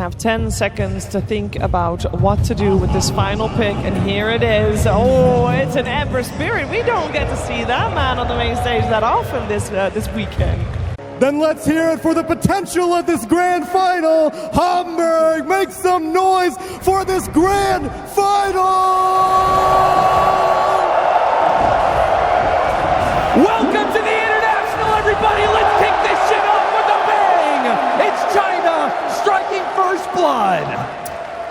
have 10 seconds to think about what to do with this final pick, and here it is. Oh, it's an Ember Spirit. We don't get to see that man on the main stage that often this weekend. Then let's hear it for the potential of this grand final. Hamburg, make some noise for this grand final! Welcome to the International, everybody. Let's kick this shit off with a bang. It's China striking first blood.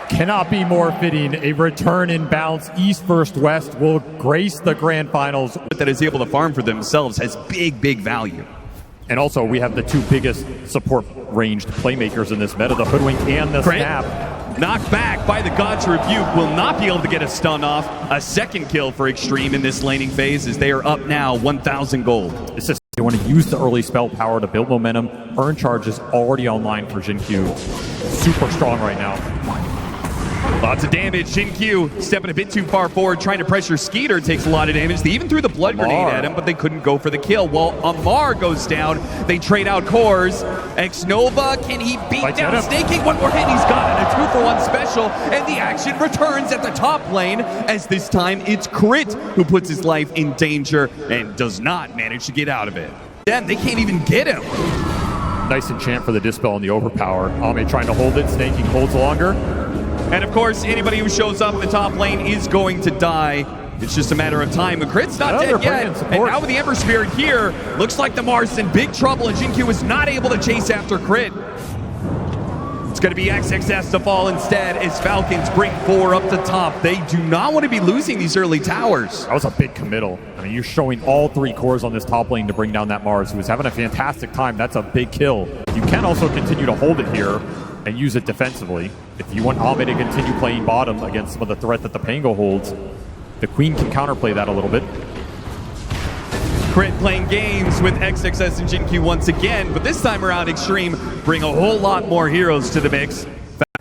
Cannot be more fitting. A return in bounce. East versus West will grace the grand finals. That is able to farm for themselves has big value. And also, we have the two biggest support ranged playmakers in this meta, the Hoodwink and the Snap. Knocked back by the God's Rebuke, will not be able to get a stun off. A second kill for Extreme in this laning phase as they are up now 1,000 gold. It's just they want to use the early spell power to build momentum. Earn charge is already online for Jin-Q. Super strong right now. Lots of damage. Jin-Q stepping a bit too far forward, trying to pressure Skeeter, takes a lot of damage. They even threw the blood grenade at him, but they couldn't go for the kill. Well, Amar goes down. They trade out cores. X-Nova, can he beat down Snaking? One more hit, he's got it. A 2-for-1 special, and the action returns at the top lane, as this time it's Crit who puts his life in danger and does not manage to get out of it. Then they can't even get him. Nice enchant for the Dispel and the Overpower. Ame trying to hold it. Snaking holds longer. And of course, anybody who shows up in the top lane is going to die. It's just a matter of time. Crit's not dead yet. And now with the Ember Spirit here, looks like the Mars in big trouble, and Jin-Q is not able to chase after Crit. It's going to be XXS to fall instead as Falcons bring 4 up the top. They do not want to be losing these early towers. That was a big committal. I mean, you're showing all 3 cores on this top lane to bring down that Mars, who is having a fantastic time. That's a big kill. You can also continue to hold it here and use it defensively. If you want Ame to continue playing bottom against some of the threat that the Pango holds, the Queen can counterplay that a little bit. Crit playing games with XXS and Jin-Q once again, but this time around Extreme bring a whole lot more heroes to the mix.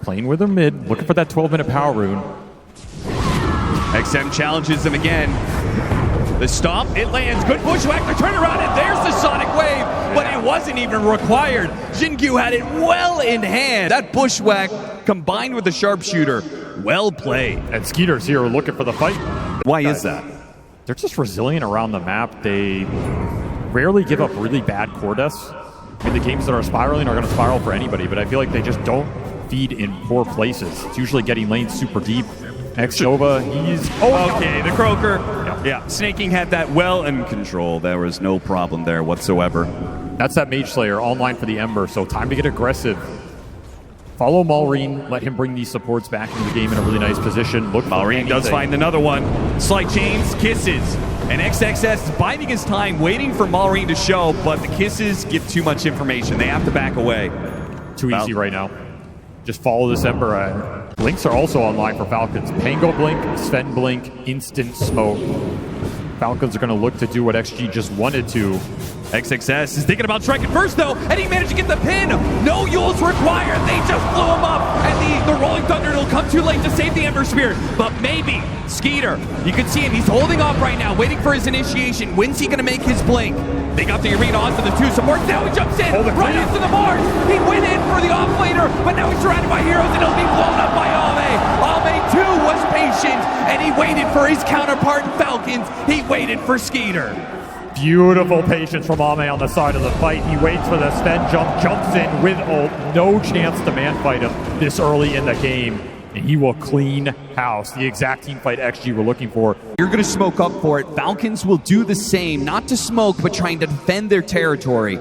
Playing with her mid, looking for that 12-minute power rune. XM challenges him again. The stomp, it lands. Good bushwhack, the turnaround, and there's the Sonic Wave, but it wasn't even required. Jin-Q had it well in hand. That bushwhack combined with the sharpshooter, well played. And Skeeter's here looking for the fight. Why is that? They're just resilient around the map. They rarely give up really bad core deaths. I mean, the games that are spiraling are going to spiral for anybody, but I feel like they just don't feed in poor places. It's usually getting lanes super deep. X-Nova, he's... Oh, okay, the Croaker. Yeah, Snaking had that well in control. There was no problem there whatsoever. That's that Mage Slayer online for the Ember, so time to get aggressive. Follow Malrine, let him bring these supports back into the game in a really nice position. Look, Malrine does find another one. Slight chains, kisses. And XXS biding his time, waiting for Malrine to show, but the kisses give too much information. They have to back away. Too easy right now. Just follow this Ember. Blinks are also online for Falcons. Pango Blink, Sven Blink, Instant Smoke. Falcons are going to look to do what XG just wanted to. XXS is thinking about striking first, though, and he managed to get the pin. No Yules required. They just blew him up, and the Rolling Thunder will come too late to save the Ember Spirit. But maybe Skeeter, you can see him. He's holding off right now, waiting for his initiation. When's he going to make his blink? They got the arena onto the 2 supports. Now he jumps in right into the Mars. He went in for the offlaner, but now he's surrounded by heroes, and he'll be blown up by Ame. Ame, too, was patient, and he waited for his counterpart in Falcons. He waited for Skeeter. Beautiful patience from Ame on the side of the fight. He waits for the Sven jump, jumps in with ult. No chance to man fight him this early in the game. And he will clean house. The exact team fight XG we're looking for. You're going to smoke up for it. Falcons will do the same. Not to smoke, but trying to defend their territory.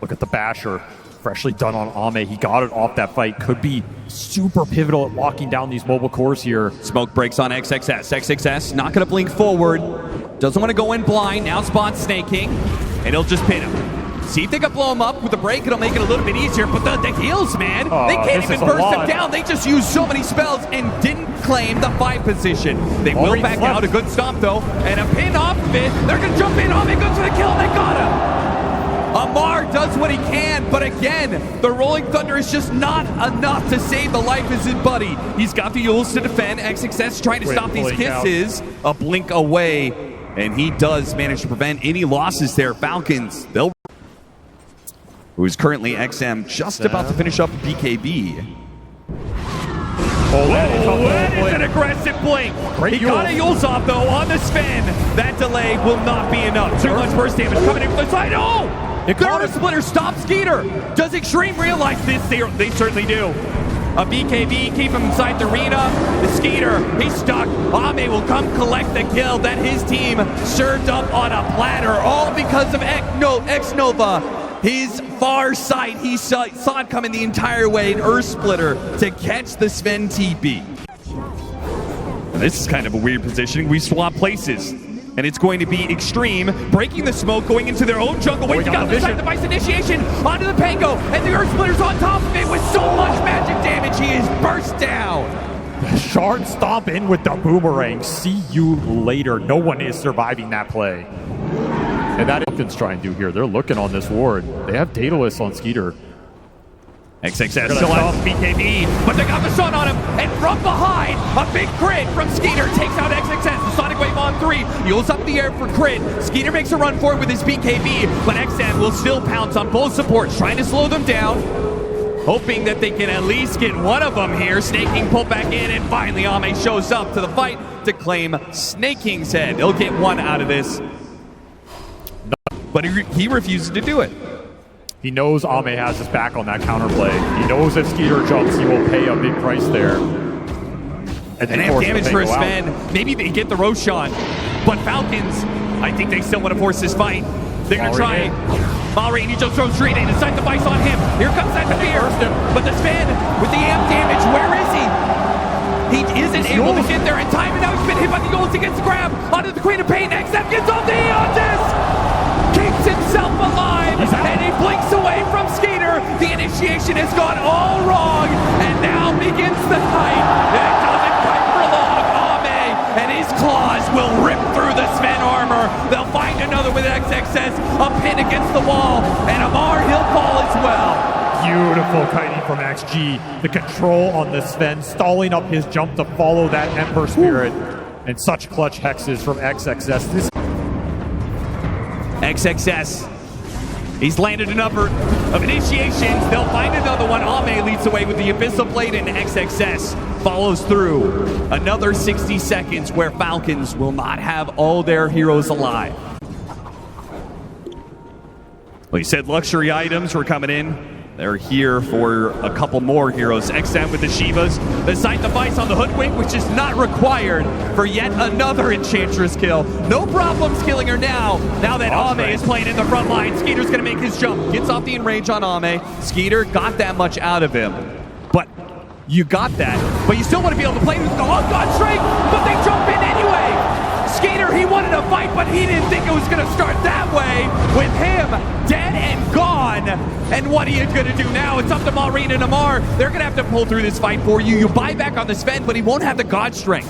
Look at the Basher. Freshly done on Ame. He got it off that fight. Could be super pivotal at locking down these mobile cores here. Smoke breaks on XXS. XXS not going to blink forward. Doesn't want to go in blind. Now spots Snaking. And he'll just pin him. See if they can blow him up with a break. It'll make it a little bit easier. But the heals, man. They can't even burst him down. They just used so many spells and didn't claim the 5 position. They will back out. A good stomp, though. And a pin off of it. They're going to jump in. Ame goes for the kill. They got him. Amar does what he can, but again, the Rolling Thunder is just not enough to save the life of his buddy. He's got the Yules to defend. XXS trying to stop these kisses. A blink away, and he does manage to prevent any losses there. Falcons, who's currently XM, just about to finish up BKB. That is an aggressive blink. Great He got a Yules off though on the Sven. That delay will not be enough. Too much burst damage coming in from the side. Oh! The splitter stops Skeeter. Does Extreme realize this? They certainly do. A BKB, keep him inside the arena. The Skeeter, he's stuck. Ame will come collect the kill that his team served up on a platter, all because of X-Nova. His far sight, he saw it coming the entire way, an Earth Splitter to catch the Sven TP. This is kind of a weird positioning. We swap places. And it's going to be Extreme breaking the smoke, going into their own jungle. Wait, got the side device initiation onto the Pango, and the Earth Splitter's on top of it with so much magic damage. He is burst down. Shard stomp in with the boomerang. See you later. No one is surviving that play. And that FALCONS try and do here. They're looking on this ward. They have Daedalus on Skeeter. XXS still has BKB, but they got the sun on him, and from behind, a big crit from Skeeter takes out XXS. The Sonic Wave on 3, Yules up in the air for crit. Skeeter makes a run for it with his BKB, but XM will still pounce on both supports, trying to slow them down, hoping that they can at least get one of them here. Snake King pulled back in, and finally Ame shows up to the fight to claim Snake King's head. He'll get one out of this, but he refuses to do it. He knows Ame has his back on that counterplay. He knows if Skeeter jumps, he will pay a big price there. And they have damage for his Sven. Maybe they get the Roshan, but FALCONS, I think they still want to force this fight. They're going to try. Malrain, he just throws straight in. Inside the vice on him. Here comes that fear. But the Sven with the amp damage, where is he? He isn't able to get there in time, and now he's been hit by the Yules. He gets the grab onto the Queen of Pain. XF gets on the Aegis! Keeps himself alive, and he blinks away from Skeeter. The initiation has gone all wrong, and now begins the fight. It doesn't fight for long. Ame and his claws will rip through the Sven armor. They'll find another with XXS, a pin against the wall, and Amar he'll fall as well. Beautiful kiting from XG. The control on the Sven, stalling up his jump to follow that Ember Spirit. And such clutch hexes from XXS. XXS. He's landed a number of initiations. They'll find another one. Ame leads away with the Abyssal Blade, and XXS follows through. Another 60 seconds where FALCONS will not have all their heroes alive. Well, you said luxury items were coming in. They're here for a couple more heroes. XM with the Shivas. The sight device on the Hoodwink, which is not required for yet another Enchantress kill. No problems killing her now. Now that Ame is playing in the front line, Skeeter's going to make his jump. Gets off the in-range on Ame. Skeeter got that much out of him. But you got that. But you still want to be able to play with the God Strike, but they jump in anyway. Skeeter, he wanted a fight, but he didn't think it was going to start that way with him dead and gone. And what are you going to do now? It's up to Malrain and Amar. They're going to have to pull through this fight for you. You buy back on the Sven, but he won't have the God Strength.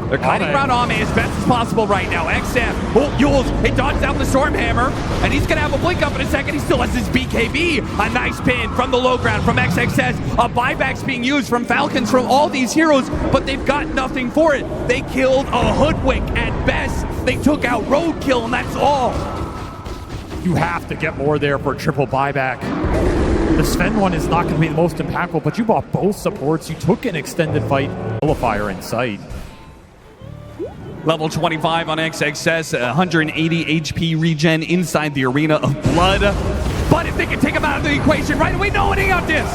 They're kiting around Ame as best as possible right now. XM, Yules, he dodged out the Stormhammer, and he's going to have a blink up in a second. He still has his BKB. A nice pin from the low ground from XXS. A buyback's being used from FALCONS from all these heroes, but they've got nothing for it. They killed a Hoodwink at best. They took out Roadkill, and that's all. You have to get more there for a triple buyback. The Sven one is not going to be the most impactful, but you bought both supports. You took an extended fight. Nullifier in sight. Level 25 on XXS, 180 HP regen inside the Arena of Blood. But if they can take him out of the equation right away, no one out this.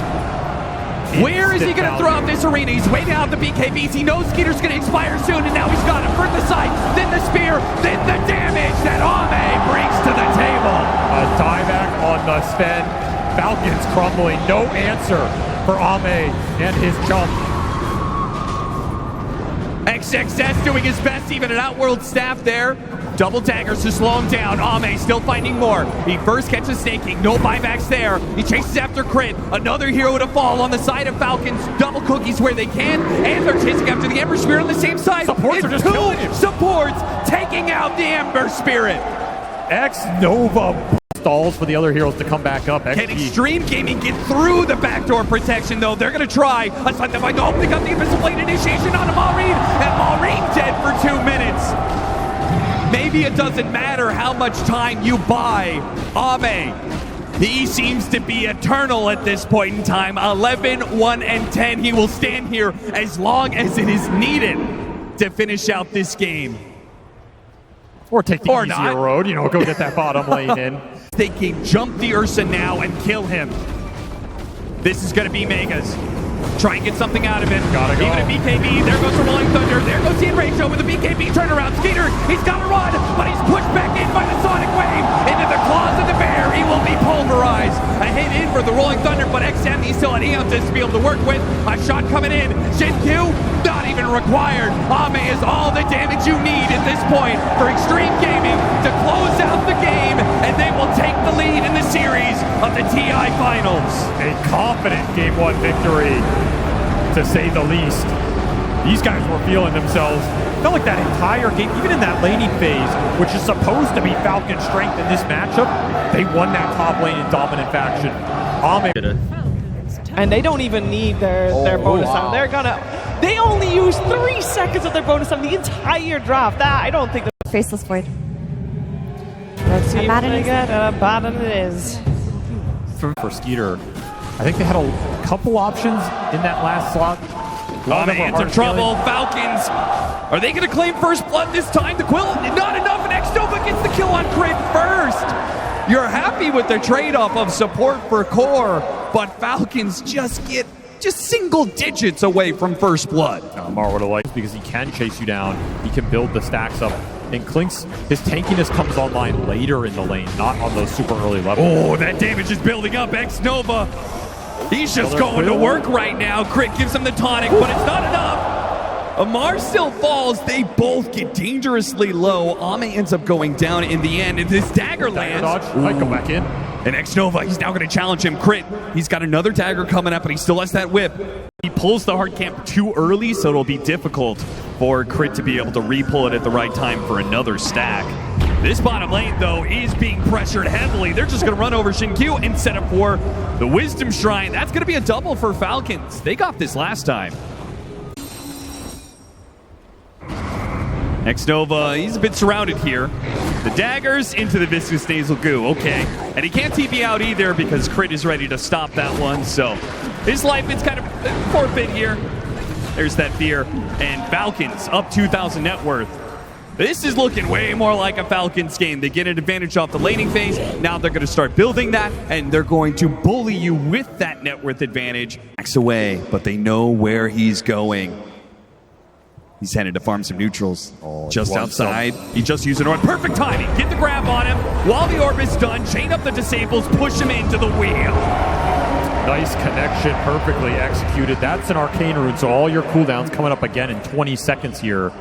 Where is he going to throw out this arena? He's waiting out the BKBs. He knows Skeeter's going to expire soon, and now he's got him. First the sight, then the spear, then the damage that Ame brings to the table. A dieback on the Sven. FALCONS crumbling. No answer for Ame and his jump. XXS doing his best, even an Outworld staff there. Double daggers to slow him down. Ame still finding more. He first catches Snake King, no buybacks there. He chases after crit. Another hero to fall on the side of FALCONS. Double cookies where they can, and they're chasing after the Ember Spirit on the same side. Supports are just killing him. Supports taking out the Ember Spirit. X-Nova stalls for the other heroes to come back up. Can Extreme Gaming get through the backdoor protection, though? They're going to try. Aside them, oh, they got the Abyssal Blade initiation on Malrain, and Malrain dead for 2 minutes. Maybe it doesn't matter how much time you buy Ame. He seems to be eternal at this point in time. 11, 1, and 10. He will stand here as long as it is needed to finish out this game. Or take the easier road, you know, go get that bottom lane in. They can jump the Ursa now and kill him. This is going to be Megas. Try and get something out of it. Gotta go. Even a BKB, there goes the Rolling Thunder. There goes the Enraged with the BKB turnaround. Skeeter, he's got to run, but he's pushed back in by the Sonic Wave into the claws of the bear. He will be pulverized. A hit in for the Rolling Thunder, but XM, he's still an Eontis to be able to work with. A shot coming in. Shin-Q, not even required. Ame is all the damage you need at this point for Extreme Gaming to close out the game, and they will take the lead in the series of the TI Finals. A confident Game 1 victory, to say the least. These guys were feeling themselves. Felt like that entire game, even in that laning phase, which is supposed to be Falcon's strength in this matchup, they won that top lane in dominant faction. And they don't even need their bonus time. They only use 3 seconds of their bonus time the entire draft. That I don't think. Faceless Void. Let's see what they get. Bottom it is. For Skeeter, I think they had a couple options in that last slot. Ame in trouble. Falcons, are they going to claim first blood this time? The Quill, not enough, and Xnova gets the kill on Crit first. You're happy with the trade-off of support for core, but Falcons just single digits away from first blood. Mar would have liked, because he can chase you down. He can build the stacks up. And Klink's, his tankiness comes online later in the lane, not on those super early levels. Oh, that damage is building up. Xnova, he's just going to work right now. Crit gives him the tonic, but it's not enough. Amar still falls. They both get dangerously low. Ame ends up going down in the end, and this dagger lands. Dodge. Might go back in. And Xnova, he's now going to challenge him. Crit, he's got another dagger coming up, and he still has that whip. He pulls the hard camp too early, so it'll be difficult for Crit to be able to re-pull it at the right time for another stack. This bottom lane, though, is being pressured heavily. They're just going to run over Shin-Q and set up for the Wisdom Shrine. That's going to be a double for Falcons. They got this last time. Xnova, he's a bit surrounded here. The daggers into the Viscous Nasal Goo, okay. And he can't TP out either because Crit is ready to stop that one, so his life is kind of forfeit here. There's that fear. And Falcons up 2,000 net worth. This is looking way more like a Falcons game. They get an advantage off the laning phase. Now they're going to start building that, and they're going to bully you with that net worth advantage. Backs away, but they know where he's going. He's headed to farm some neutrals. Just outside. He just used an orb. Perfect timing. Get the grab on him. While the orb is done, chain up the disables, push him into the wheel. Nice connection, perfectly executed. That's an arcane rune, so all your cooldowns coming up again in 20 seconds here.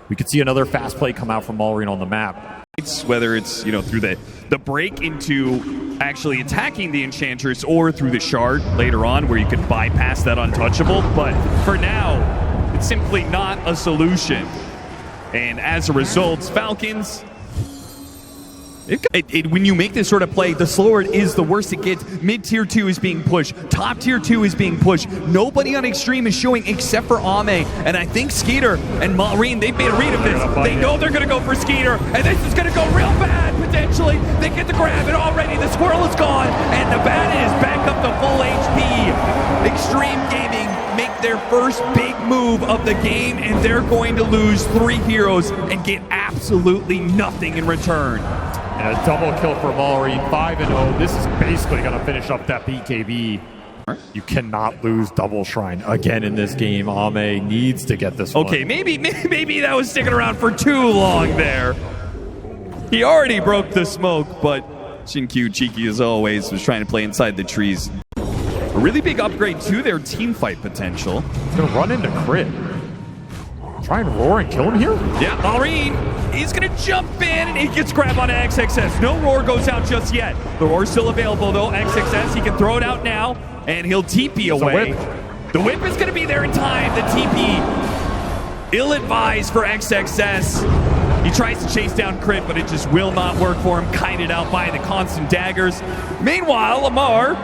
We could see another fast play come out from Malrine on the map. Whether it's, you know, through the break into actually attacking the Enchantress or through the shard later on where you could bypass that untouchable. But for now, it's simply not a solution. And as a result, Falcons, when you make this sort of play, the slower it is, the worse it gets. Mid-tier 2 is being pushed. Top-tier 2 is being pushed. Nobody on Extreme is showing except for Ame. And I think Skeeter and Malrine, they've made a read of this. They know they're going to go for Skeeter. And this is going to go real bad, potentially. They get the grab, and already the squirrel is gone. And the bat is back up to full HP. Extreme Gaming make their first big move of the game, and they're going to lose 3 heroes and get absolutely nothing in return. And a double kill for Malrine, 5-0. This is basically going to finish up that BKB. You cannot lose double shrine again in this game. Ame needs to get this one. Okay, maybe that was sticking around for too long there. He already broke the smoke, but Shin-Q, cheeky as always, was trying to play inside the trees. A really big upgrade to their team fight potential. He's going to run into Crit. Try and roar and kill him here? Yeah, Malrine, he's going to jump in, and he gets grab on XXS. No roar goes out just yet. The roar's still available, though. XXS, he can throw it out now, and he'll TP away. The whip is going to be there in time. The TP, ill-advised for XXS. He tries to chase down Crit, but it just will not work for him. Kited out by the constant daggers. Meanwhile, Lamar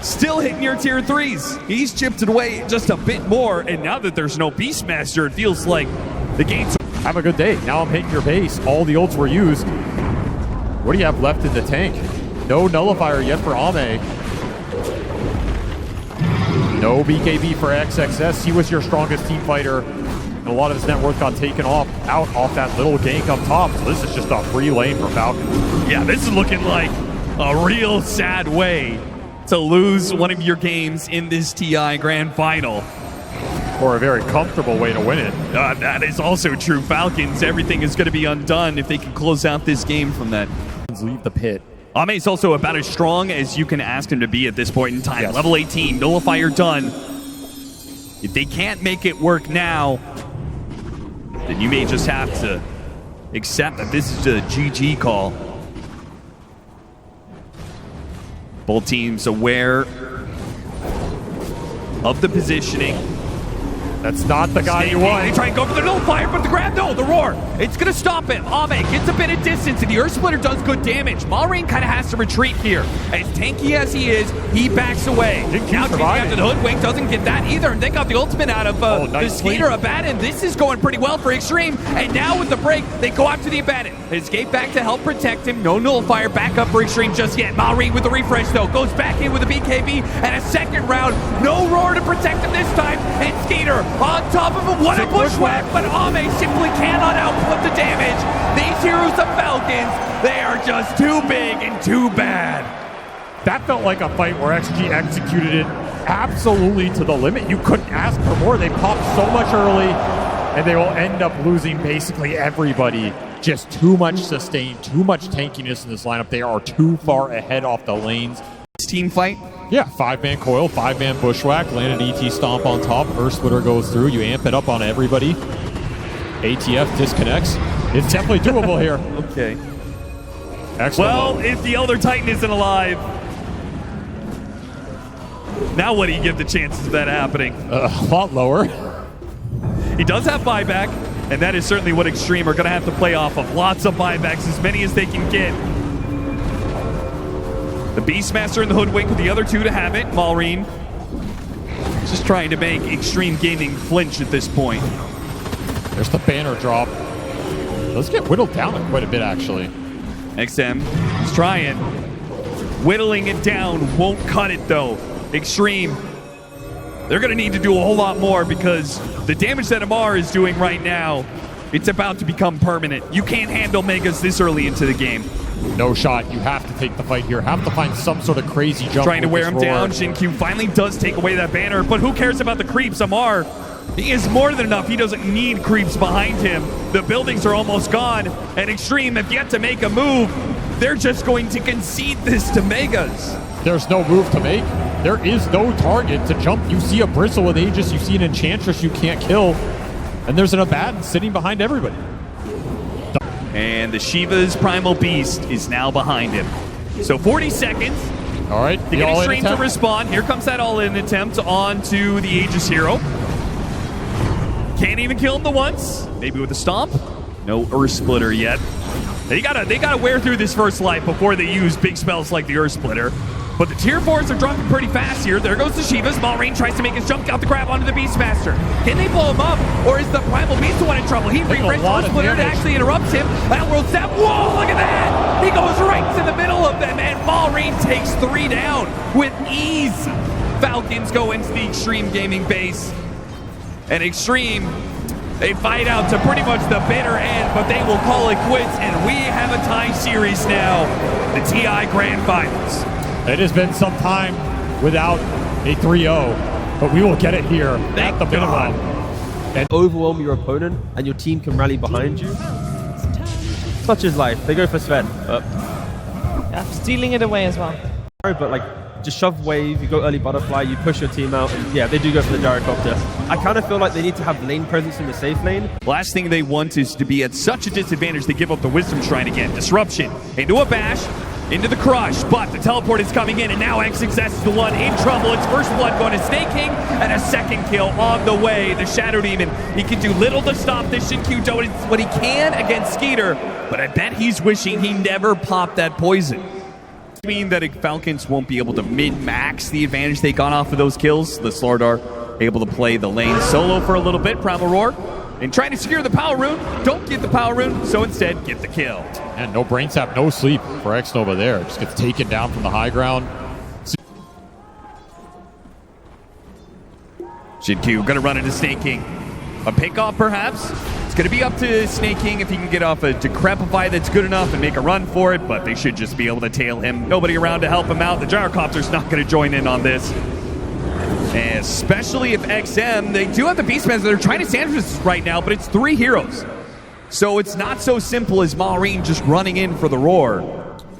still hitting your tier 3s. He's chipped it away just a bit more, and now that there's no Beastmaster, it feels like the game's... Have a good day. Now I'm hitting your base. All the ults were used. What do you have left in the tank? No nullifier yet for Ame. No BKB for XXS. He was your strongest team fighter. And a lot of his net worth got taken out off that little gank up top. So this is just a free lane for FALCONS. Yeah, this is looking like a real sad way to lose one of your games in this TI Grand Final. Or a very comfortable way to win it. That is also true. FALCONS, everything is going to be undone if they can close out this game from that. Leave the pit. Ame's also about as strong as you can ask him to be at this point in time. Yes. Level 18, nullifier done. If they can't make it work now, then you may just have to accept that this is a GG call. Both teams aware of the positioning. That's not the guy you want. They try and go for the nullifier, but the grab, no, the roar. It's going to stop him. Ame gets a bit of distance, and the Earth Splitter does good damage. Malrain kind of has to retreat here. As tanky as he is, he backs away. Now chasing after the Hoodwink, doesn't get that either, and they got the ultimate out of the Skeeter Abaddon. This is going pretty well for Extreme, and now with the break, they go after the Abaddon. Escape back to help protect him. No nullifier back up for Extreme just yet. Malrain with the refresh, though, goes back in with a BKB, and a second round. No roar to protect him this time, and Skeeter on top of him. What a bushwhack, but Ame simply cannot output the damage. These heroes of FALCONS, they are just too big and too bad. That felt like a fight where XG executed it absolutely to the limit. You couldn't ask for more. They popped so much early, and they will end up losing basically everybody. Just too much sustain, too much tankiness in this lineup. They are too far ahead off the lanes. Team fight? Yeah, 5-man coil, 5-man bushwhack, landed ET stomp on top, Earth Splitter goes through, you amp it up on everybody. ATF disconnects. It's definitely doable here. Okay. Excellent. Well, if the Elder Titan isn't alive, now what do you give the chances of that happening? A lot lower. He does have buyback, and that is certainly what Extreme are going to have to play off of. Lots of buybacks, as many as they can get. The Beastmaster and the Hoodwink, the other two to have it. Malrain just trying to make Extreme Gaming flinch at this point. There's the banner drop. Let's get whittled down quite a bit, actually. XM is trying. Whittling it down won't cut it, though. Extreme, they're going to need to do a whole lot more because the damage that Amar is doing right now, it's about to become permanent. You can't handle Megas this early into the game. No shot. You have to take the fight here. Have to find some sort of crazy jump. Trying to wear him down. Xingqiu finally does take away that banner, but who cares about the creeps? Amar, he is more than enough. He doesn't need creeps behind him. The buildings are almost gone, and Extreme have yet to make a move. They're just going to concede this to Megas. There's no move to make. There is no target to jump. You see a Bristle with Aegis, you see an Enchantress you can't kill, and there's an Abaddon sitting behind everybody. And the Shiva's Primal Beast is now behind him. So 40 seconds. All right, to get Extreme to respond. Here comes that all-in attempt onto the Aegis hero. Can't even kill him the once. Maybe with a stomp. No Earth Splitter yet. They gotta wear through this first life before they use big spells like the Earth Splitter. But the tier 4s are dropping pretty fast here. There goes the Shivas. Malrain tries to make his jump out the grab onto the Beastmaster. Can they blow him up? Or is the Primal Beast the one in trouble? He refreshed Earth Splitter to actually interrupts him. That world step. Whoa, look at that! He goes right to the middle of them, and Malrain takes 3 down with ease. FALCONS go into the Extreme Gaming base. And Extreme, they fight out to pretty much the bitter end, but they will call it quits, and we have a tie series now. The TI Grand Finals. It has been some time without a 3-0, but we will get it here at the minimum. And overwhelm your opponent, and your team can rally behind you. Such is life. They go for Sven. Yeah, stealing it away as well. But like, just shove wave, you go early butterfly, you push your team out, and yeah, they do go for the gyrocopter. I kind of feel like they need to have lane presence in the safe lane. Last thing they want is to be at such a disadvantage they give up the Wisdom Shrine again. Disruption into a bash, into the crush, but the teleport is coming in, and now XXS is the one in trouble. It's first blood going to Snake King, and a second kill on the way. The Shadow Demon, he can do little to stop this. Xingqiu does what he can against Skeeter, but I bet he's wishing he never popped that poison. Mean that FALCONS won't be able to min-max the advantage they got off of those kills. The Slardar able to play the lane solo for a little bit. Primal Roar and trying to secure the power rune. Don't get the power rune, so instead get the kill. And no brain sap, no sleep for XNova there. Just gets taken down from the high ground. Shin-Q gonna run into Snake King. A pick off perhaps. It's gonna be up to Snake King if he can get off a Decrepify that's good enough and make a run for it, but they should just be able to tail him. Nobody around to help him out. The Gyrocopter's not gonna join in on this. And especially if XM, they do have the Beastmen, they're trying to sandwich this right now, but it's 3 heroes. So it's not so simple as Maureen just running in for the roar.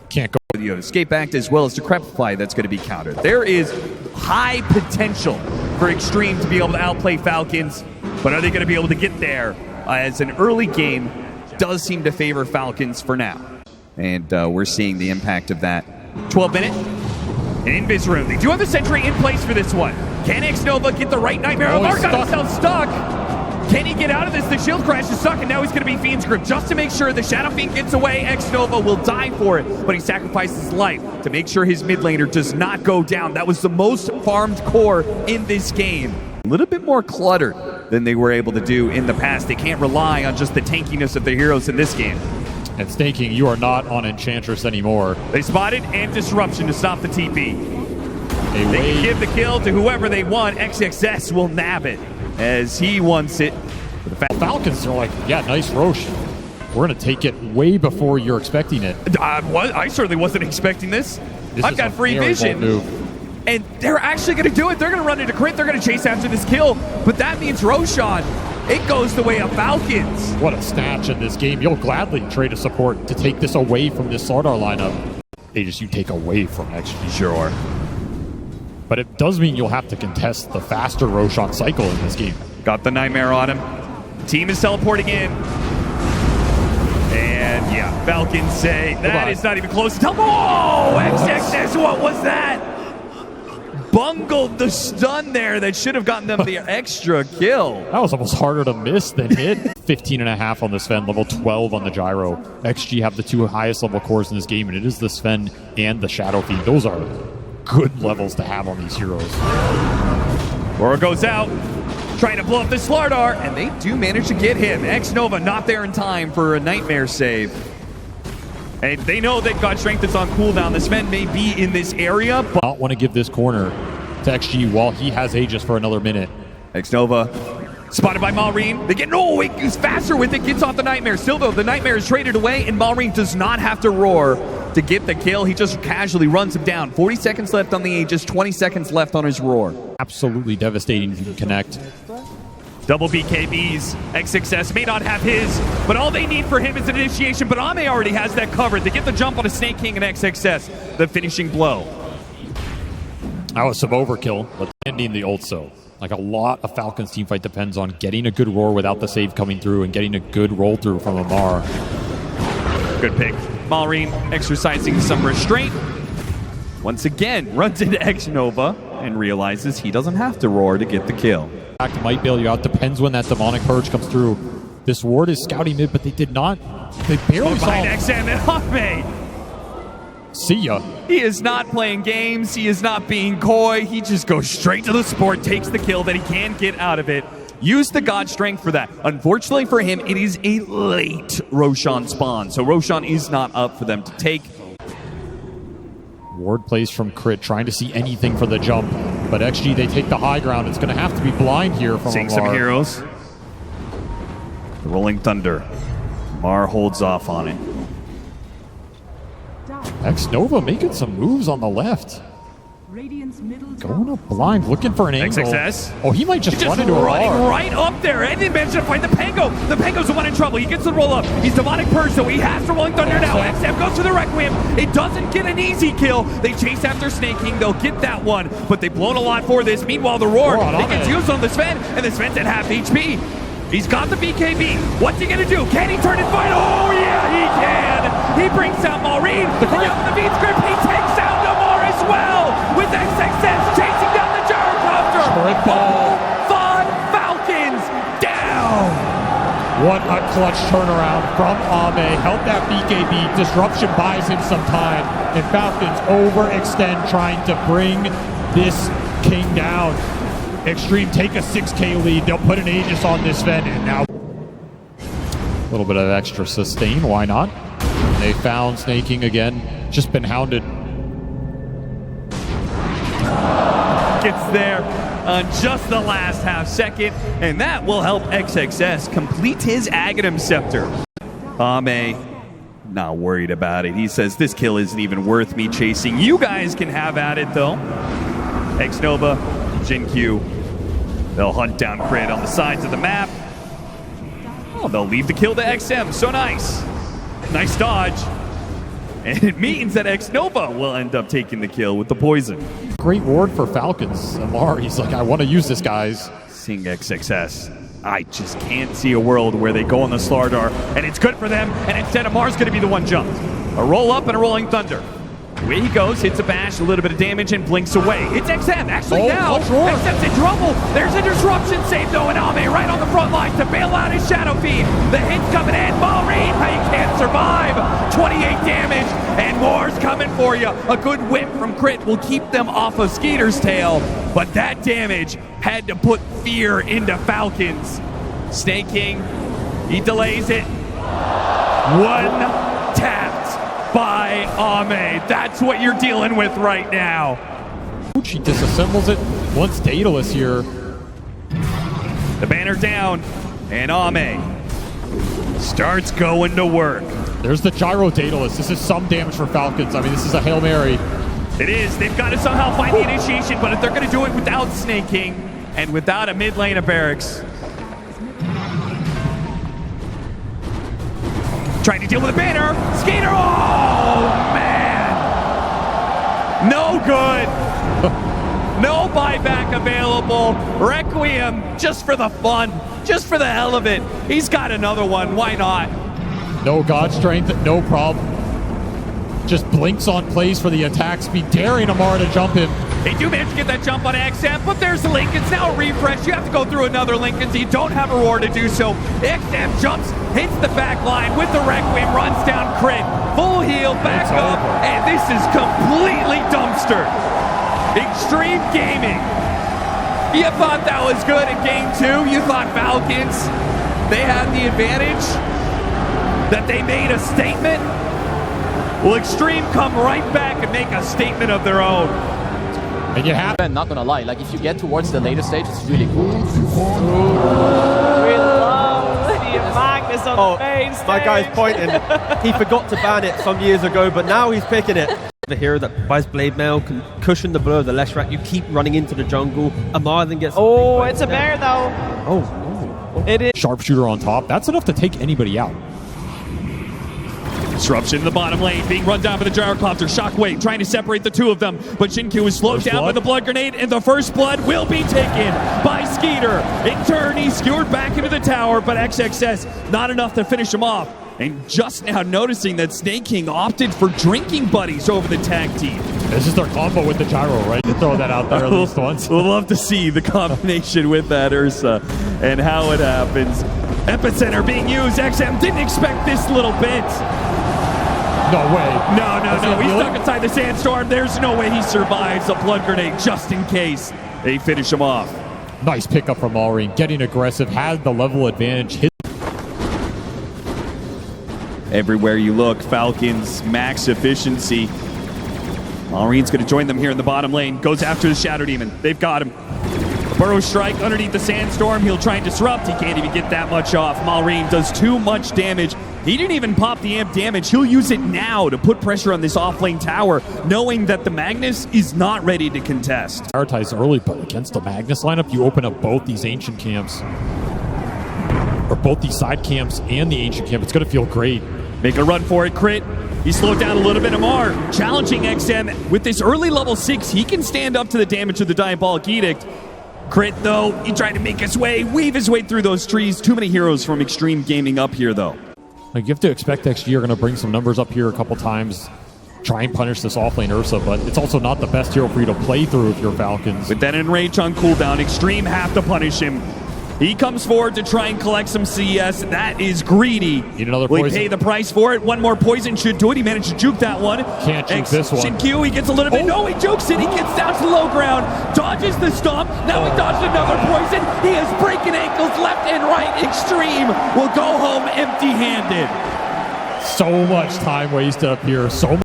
Can't go. The escape act as well as Decrepify that's going to be countered. There is high potential for Extreme to be able to outplay Falcons, but are they going to be able to get there? As an early game does seem to favor Falcons for now. And we're seeing the impact of that. 12-minute. An Invis room. They do have the Sentry in place for this one. Can XNova get the right Nightmare? Oh, Mark got himself stuck. Can he get out of this? The shield crash is stuck, and now he's going to be Fiend's Grip. Just to make sure the Shadow Fiend gets away, XNova will die for it, but he sacrifices his life to make sure his mid laner does not go down. That was the most farmed core in this game. A little bit more cluttered than they were able to do in the past. They can't rely on just the tankiness of the heroes in this game. And Snaking, you are not on Enchantress anymore. They spotted and Disruption to stop the TP. They can give the kill to whoever they want. XXS will nab it as he wants it. The Falcons are like, yeah, nice Roche. We're going to take it way before you're expecting it. I certainly wasn't expecting this. I've got free vision. Move. And they're actually going to do it. They're going to run into crit. They're going to chase after this kill. But that means Roshan, it goes the way of Falcons. What a snatch in this game. You'll gladly trade a support to take this away from this Slardar lineup. You take away from XG. Sure. But it does mean you'll have to contest the faster Roshan cycle in this game. Got the Nightmare on him. Team is teleporting in. And yeah, Falcons say that is not even close to teleport. Oh, XXS, what was that? Bungled the stun there that should have gotten them the extra kill. That was almost harder to miss than hit. 15.5 on the Sven, level 12 on the Gyro. XG have the 2 highest level cores in this game, and it is the Sven and the Shadow Fiend. Those are good levels to have on these heroes. Aura goes out, trying to blow up the Slardar, and they do manage to get him. XNova not there in time for a Nightmare save. And they know that God Strength is on cooldown. The Sven may be in this area, but not want to give this corner to XG while he has Aegis for another minute. XNova spotted by Maureen. They get he's faster with it, gets off the Nightmare. Still though, the Nightmare is traded away, and Maureen does not have to roar to get the kill. He just casually runs him down. 40 seconds left on the Aegis, 20 seconds left on his roar. Absolutely devastating if you can connect. Double BKBs. XXS may not have his, but all they need for him is an initiation. But Ame already has that covered. They get the jump on a Snake King and XXS. The finishing blow. That was some overkill, but ending the ult so. Like a lot of Falcons teamfight depends on getting a good roar without the save coming through and getting a good roll through from Amar. Good pick. Maureen exercising some restraint. Once again, runs into XNova and realizes he doesn't have to roar to get the kill. Might bail you out. Depends when that demonic purge comes through. This ward is scouting mid, but they did not. They barely saw. Behind XM and Ame. See ya. He is not playing games. He is not being coy. He just goes straight to the support, takes the kill that he can get out of it. Use the God Strength for that. Unfortunately for him, it is a late Roshan spawn, so Roshan is not up for them to take. Ward plays from crit, trying to see anything for the jump. But XG, they take the high ground. It's going to have to be blind here from Seeing Amar. some heroes. The Rolling Thunder. Amar holds off on it. XNova making some moves on the left. Going up blind, looking for an angle. XXS. Oh, he might just run into a running bar. right up there, and he managed to find the Pango. The Pango's the one in trouble. He gets the roll up. He's demonic purge, so he has to Rolling Thunder now. XM goes to the Requiem. It doesn't get an easy kill. They chase after Snake King. They'll get that one, but they've blown a lot for this. Meanwhile, the roar, it gets used on the Sven, and the Sven's at half HP. He's got the BKB. What's he gonna do? Can he turn it fight? Oh yeah, he can. He brings out Maureen. The Fiend's Grip. He takes out Amar as well with XXS chasing down the Gyrocopter. Triple. Fun Falcons down. What a clutch turnaround from Ame. Held that BKB. Disruption buys him some time. And Falcons overextend trying to bring this king down. Extreme take a 6K lead. They'll put an Aegis on this Sven, and now A little bit of extra sustain, why not? They found Snaking again, just been hounded. Gets there on just the last half second, and that will help XXS complete his Aghanim Scepter. Ame, not worried about it. He says, this kill isn't even worth me chasing. You guys can have at it, though. Xnova, JinQ, they'll hunt down Crit on the sides of the map. Oh, they'll leave the kill to XM, so nice. Nice dodge. And it means that Xnova will end up taking the kill with the poison. Great ward for Falcons. Amar, he's like, I want to use this, guys. Seeing XXS, I just can't see a world where they go on the Slardar, and it's good for them, and instead Amar's going to be the one jumped. A roll up and a rolling thunder. Away he goes, hits a bash, a little bit of damage, and blinks away. It's XM, actually now. XM's in trouble. There's a disruption save, though, and Ame right on the front line to bail out his Shadow Fiend. The hit's coming in. Malrine, how you can't survive. 28 damage, and more's coming for you. A good whip from Crit will keep them off of Skeeter's tail, but that damage had to put fear into Falcons. Snaking, he delays it. One tapped by Ame. That's what you're dealing with right now. She disassembles it. Once Daedalus here. The banner down, and Ame starts going to work. There's the Gyro Daedalus. This is some damage for Falcons. I mean, this is a Hail Mary. It is. They've got to somehow find the initiation, but if they're going to do it without Snaking and without a mid lane of Barracks. Trying to deal with a banner. Skater. Oh, man. No good. No buyback available. Requiem, just for the fun, just for the hell of it. He's got another one. Why not? No God Strength, no problem. Just blinks on plays for the attack speed, daring Amar to jump him. They do manage to get that jump on XM, but there's the Lincolns. Now a refresh. You have to go through another Lincolns. You don't have a roar to do so. XM jumps, hits the back line with the Requiem, runs down Crit. Full heal, back up, and this is completely dumpstered. Extreme Gaming. You thought that was good in game 2. You thought Falcons, they had the advantage, that they made a statement. Well, Extreme come right back and make a statement of their own. And you have... I'm not gonna lie, like if you get towards the later stage, it's really cool. We love the Magnus on the main stage. My guy's pointing. He forgot to ban it some years ago, but now he's picking it. The hero that buys blade mail can cushion the blow of the less rack. You keep running into the jungle. Amar then gets... Oh, it's a bear though. Oh. It is. Sharpshooter on top. That's enough to take anybody out. Disruption in the bottom lane, being run down by the Gyrocopter. Shockwave trying to separate the two of them, but JinQ is slowed down by the blood grenade, and the first blood will be taken by Skeeter. In turn, he's skewered back into the tower, but XXS not enough to finish him off. And just now noticing that Snake King opted for drinking buddies over the tag team. This is their combo with the gyro, right? To throw that out there at least once. We'll love to see the combination with that Ursa and how it happens. Epicenter being used. XM didn't expect this little bit. No way. No. He's stuck inside the sandstorm. There's no way he survives a blood grenade just in case they finish him off. Nice pickup from Malrine. Getting aggressive, had the level advantage. Everywhere you look, Falcons max efficiency. Malrine's going to join them here in the bottom lane. Goes after the Shadow Demon. They've got him. Burrow strike underneath the sandstorm. He'll try and disrupt. He can't even get that much off. Malrine does too much damage. He didn't even pop the amp damage. He'll use it now to put pressure on this off-lane tower, knowing that the Magnus is not ready to contest. Prioritize early, but against the Magnus lineup, you open up both these ancient camps. Or both these side camps and the ancient camp. It's going to feel great. Make a run for it, Crit. He slowed down a little bit. Amar challenging XM. With this early level 6, he can stand up to the damage of the Diabolic Edict. Crit, though, he tried to make his way, weave his way through those trees. Too many heroes from Extreme Gaming up here, though. Like, you have to expect XG are going to bring some numbers up here a couple times, try and punish this offlane Ursa, but it's also not the best hero for you to play through if you're Falcons. With that Enrage on cooldown, Extreme have to punish him. He comes forward to try and collect some CS. That is greedy. Need another Will he poison. pay the price for it? One more poison should do it. He managed to juke that one. Can't juke this one. Shinkyu, he gets a little bit. No, he jukes it. He gets down to the low ground. Dodges the stomp. Now he dodged another poison. He is breaking ankles left and right. Xtreme will go home empty-handed. So much time wasted up here. So much.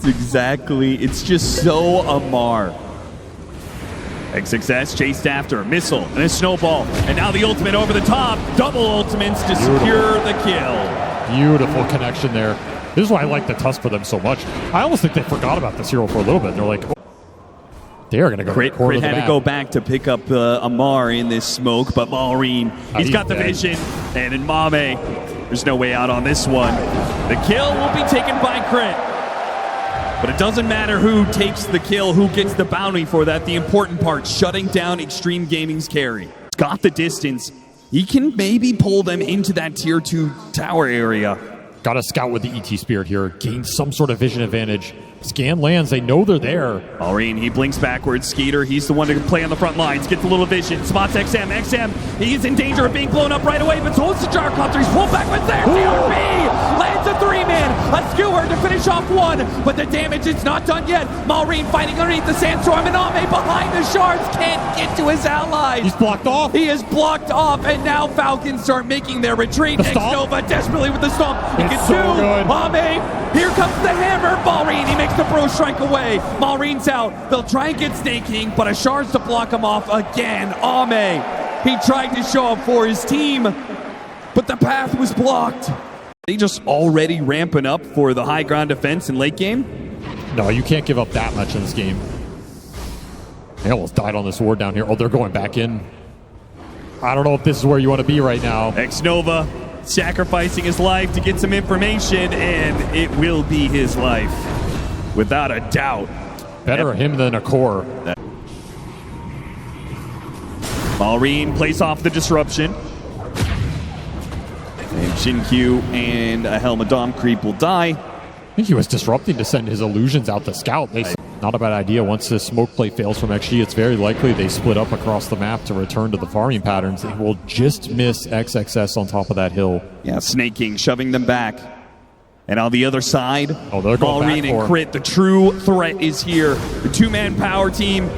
It's just so Amar. XXS chased after, missile, and a snowball. And now the ultimate over the top. Double ultimates to secure the kill. Beautiful connection there. This is why I like the Tusk for them so much. I almost think they forgot about this hero for a little bit. And they're like, oh, they're going to go to the corner of the had map. to go back to pick up Amar in this smoke, but Maureen, he's got the vision. And in Mame, there's no way out on this one. The kill will be taken by Crit. But it doesn't matter who takes the kill, who gets the bounty for that. The important part, shutting down Extreme Gaming's carry. He's got the distance. He can maybe pull them into that tier 2 tower area. Got to scout with the ET Spirit here. Gain some sort of vision advantage. Scan lands. They know they're there. Maureen, he blinks backwards. Skeeter, he's the one to play on the front lines. Gets a little vision. Spots XM. XM, he's in danger of being blown up right away, but holds the gyrocopter. He's pulled back with there. TRP lands a 3-man. A skewer to finish off one, but the damage is not done yet. Maureen fighting underneath the sandstorm, and Ame behind the shards can't get to his allies. He's blocked off. He is blocked off, and now Falcons start making their retreat. Xnova desperately with the stomp. He gets so two. good. Ame, here comes the hammer. Maureen, he makes the bro strike away. Maureen's out. They'll try and get snaking, but a shards to block him off again. Ame, he tried to show up for his team, but the path was blocked. He just already ramping up for the high ground defense in late game? No, you can't give up that much in this game. They almost died on this ward down here. Oh, they're going back in. I don't know if this is where you want to be right now. Xnova sacrificing his life to get some information, and it will be his life. Without a doubt. Better him than a core. Maureen plays off the disruption. And Shinkyu and a Helmadom creep will die. I think he was disrupting to send his illusions out to scout. Not a bad idea. Once this smoke play fails from XG, it's very likely they split up across the map to return to the farming patterns. They will just miss XXS on top of that hill. Yeah, snaking, shoving them back. And on the other side, they're going Maureen back and Crit, the true threat is here. The two-man power team.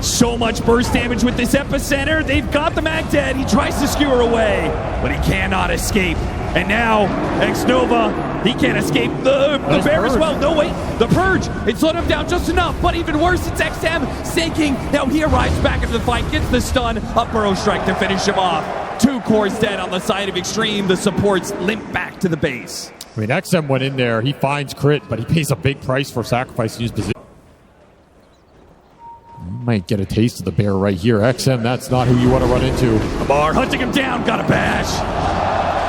So much burst damage with this epicenter. They've got the mag dead. He tries to skewer away, but he cannot escape. And now, Xnova, he can't escape the bear as well. No, wait, the Purge. It slowed him down just enough, but even worse, it's XM sinking. Now he arrives back into the fight, gets the stun, a burrow strike to finish him off. 2 cores dead on the side of Extreme. The supports limp back to the base. I mean, XM went in there. He finds Crit, but he pays a big price for sacrificing his position. Might get a taste of the bear right here. XM, that's not who you want to run into. Amar hunting him down, got a bash.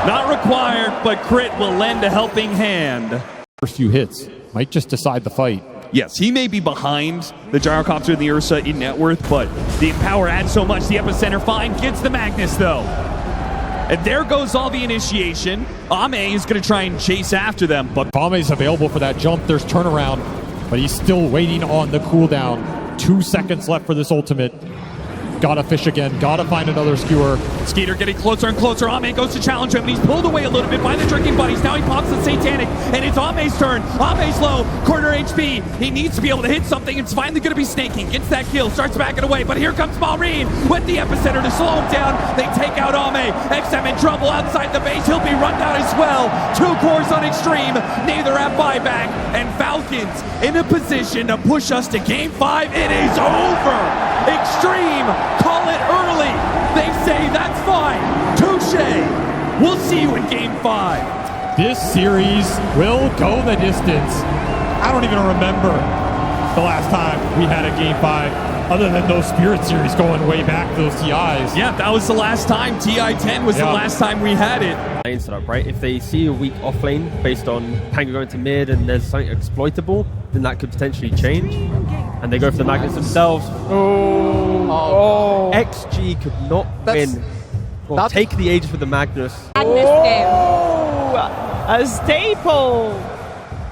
Not required, but Crit will lend a helping hand. First few hits might just decide the fight. Yes, he may be behind the gyrocopter and the Ursa in net worth, but the Empower adds so much. The epicenter fine, gets the Magnus though. And there goes all the initiation. Ame is going to try and chase after them, but Ame's available for that jump. There's turnaround, but he's still waiting on the cooldown. 2 seconds left for this ultimate. Gotta fish again. Gotta find another skewer. Skeeter getting closer and closer. Ame goes to challenge him, and he's pulled away a little bit by the drinking buddies. Now he pops the Satanic, and it's Ame's turn. Ame's low. Corner HP. He needs to be able to hit something. It's finally going to be snaking. Gets that kill. Starts backing away, but here comes Maureen with the epicenter to slow him down. They take out Ame. XM in trouble outside the base. He'll be run down as well. 2 cores on Extreme. Neither have buyback. And Falcons in a position to push us to Game 5. It is over. Extreme, call it early. They say that's fine. Touche. We'll see you in Game 5. This series will go the distance. I don't even remember the last time we had a Game 5, other than those Spirit series going way back to those TIs. Yeah, that was the last time. TI10 was the last time we had it. Lane setup, right? If they see a weak off lane based on Pango going to mid and there's something exploitable, then that could potentially change. And they go for the Magnus themselves. XG could not win. Or take the Aegis with the Magnus. A staple.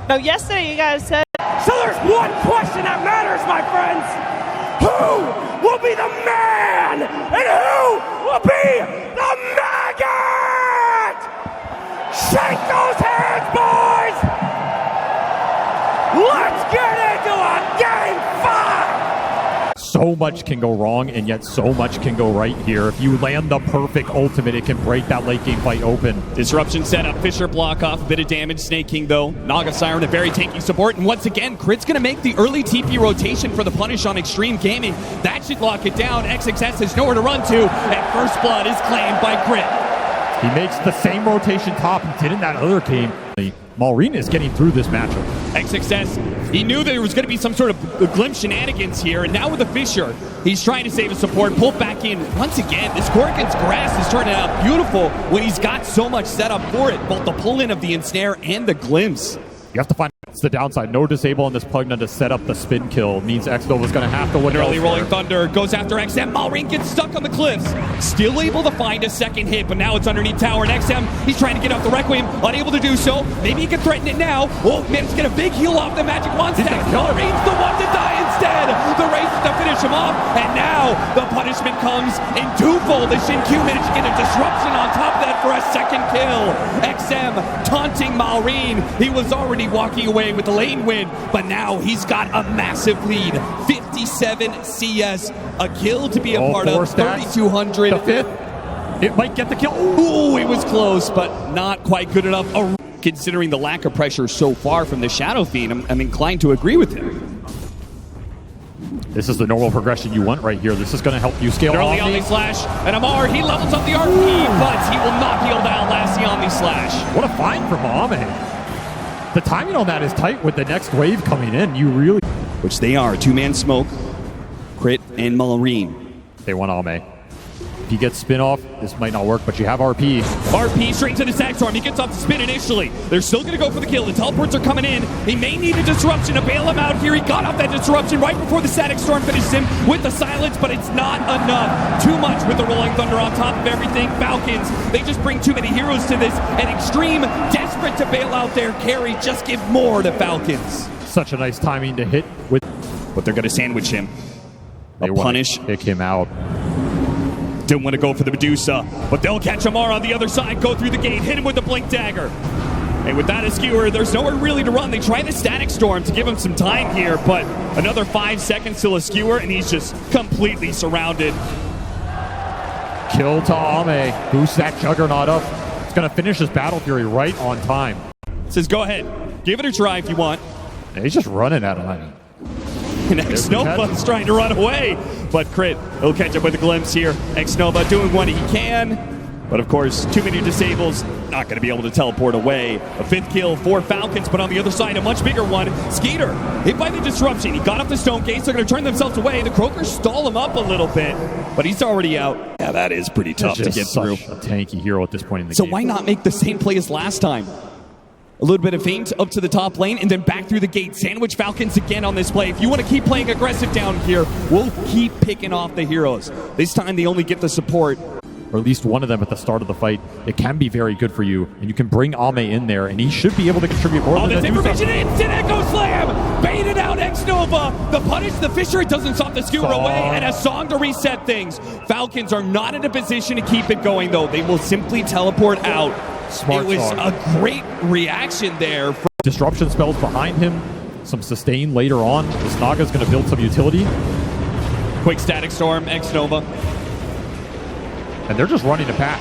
Now, yesterday you guys said. So there's one question that matters, my friends. Who will be the man? And who will be the maggot? Shake those hands, boys! Let's get into a game 5! So much can go wrong, and yet so much can go right here. If you land the perfect ultimate, it can break that late game fight open. Disruption setup, Fisher block off, a bit of damage, Snake King though. Naga Siren, a very tanky support, and once again, Crit's gonna make the early TP rotation for the punish on Extreme Gaming. That should lock it down. XXS has nowhere to run to, and first blood is claimed by Crit. He makes the same rotation top he did in that other game. Maureen is getting through this matchup. XXS, he knew there was going to be some sort of glimpse shenanigans here, and now with the Fisher, he's trying to save his support, pull back in. Once again, this core against grass is turning out beautiful when he's got so much set up for it, both the pull-in of the ensnare and the glimpse. You have to find the downside. No disable on this Pugna to set up the spin kill. Means X-Nova's going to have to look early elsewhere. Rolling Thunder goes after XM. Maureen gets stuck on the cliffs. Still able to find a second hit, but now it's underneath tower. And XM, he's trying to get off the Requiem. Unable to do so. Maybe he can threaten it now. Oh, man, he's get a big heal off the Magic Wand stack. Maureen's the one to die instead. The race is to finish him off. And now the punishment comes in twofold. The Shin-Q managed to get a disruption on top of that for a second kill. XM taunting Maureen. He was already walking away with the lane win, but now he's got a massive lead. 57 CS, a kill to be a part of. 3,200. The fifth, it might get the kill. Ooh, it was close, but not quite good enough. Considering the lack of pressure so far from the Shadow Fiend, I'm inclined to agree with him. This is the normal progression you want right here. This is going to help you scale early Omni Slash, and Amar, he levels up the RP, but he will not be able to outlast the Omni Slash. What a find from Ame. The timing on that is tight with the next wave coming in. You really... Which they are. Two-man smoke, Crit, and Maureen. They want Ame. If he gets spin off, this might not work, but you have RP. RP straight to the Static Storm. He gets off the spin initially. They're still going to go for the kill. The teleports are coming in. He may need a disruption to bail him out here. He got off that disruption right before the Static Storm finishes him with the silence, but it's not enough. Too much with the Rolling Thunder on top of everything. Falcons, they just bring too many heroes to this. And Extreme, desperate to bail out their carry, just give more to Falcons. Such a nice timing to hit with... But they're going to sandwich him. They punish. Kick him out. Didn't want to go for the Medusa, but they'll catch Amar on the other side, go through the gate, hit him with the Blink Dagger. And with that skewer, there's nowhere really to run. They try the Static Storm to give him some time here, but another 5 seconds till a skewer, and he's just completely surrounded. Kill to Ame. Boosts that Juggernaut up. It's going to finish his Battle Fury right on time. Says, go ahead. Give it a try if you want. Yeah, he's just running at him. And X-Nova's trying to run away, but Crit, he'll catch up with a glimpse here. X-Nova doing what he can, but of course, too many disables, not going to be able to teleport away. A 5th kill for Falcons, but on the other side, a much bigger one. Skeeter, hit by the disruption. He got up the Stone Gates, they're going to turn themselves away. The Croakers stall him up a little bit, but he's already out. Yeah, that is pretty tough to get through. A tanky hero at this point in the game. So why not make the same play as last time? A little bit of feint up to the top lane and then back through the gate. Sandwich Falcons again on this play. If you want to keep playing aggressive down here, we'll keep picking off the heroes. This time they only get the support. Or at least one of them at the start of the fight. It can be very good for you. And you can bring Ame in there, and he should be able to contribute more. Oh, this information, instant Echo Slam! Baited out X-Nova! The punish, the Fisher, it doesn't stop the skewer away, and a song to reset things. Falcons are not in a position to keep it going, though. They will simply teleport out. Smart it was song. a great reaction there. Disruption spells behind him. Some sustain later on. This Naga's going to build some utility. Quick Static Storm, X-Nova. And they're just running a pack.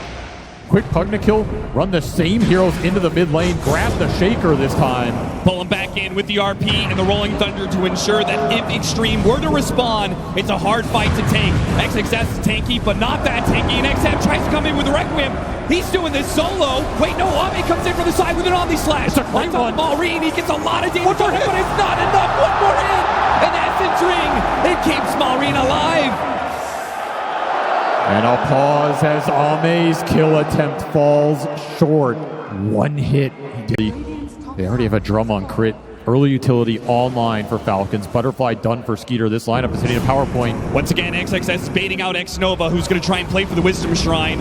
Quick Pugna kill, run the same heroes into the mid lane, grab the Shaker this time. Pull him back in with the RP and the Rolling Thunder to ensure that if Extreme were to respond, it's a hard fight to take. XXS is tanky, but not that tanky, and XM tries to come in with the Requiem. He's doing this solo. Wait, no, Ame comes in from the side with an Omni Slash. It's a great one. Maureen, he gets a lot of damage on him, but it's not enough. One more hit, and Essence Ring, it keeps Maureen alive. And I'll pause as Ame's kill attempt falls short. One hit. They already have a drum on Crit. Early utility online for Falcons. Butterfly done for Skeeter. This lineup is hitting a power point. Once again, XXS baiting out X-Nova, who's going to try and play for the Wisdom Shrine.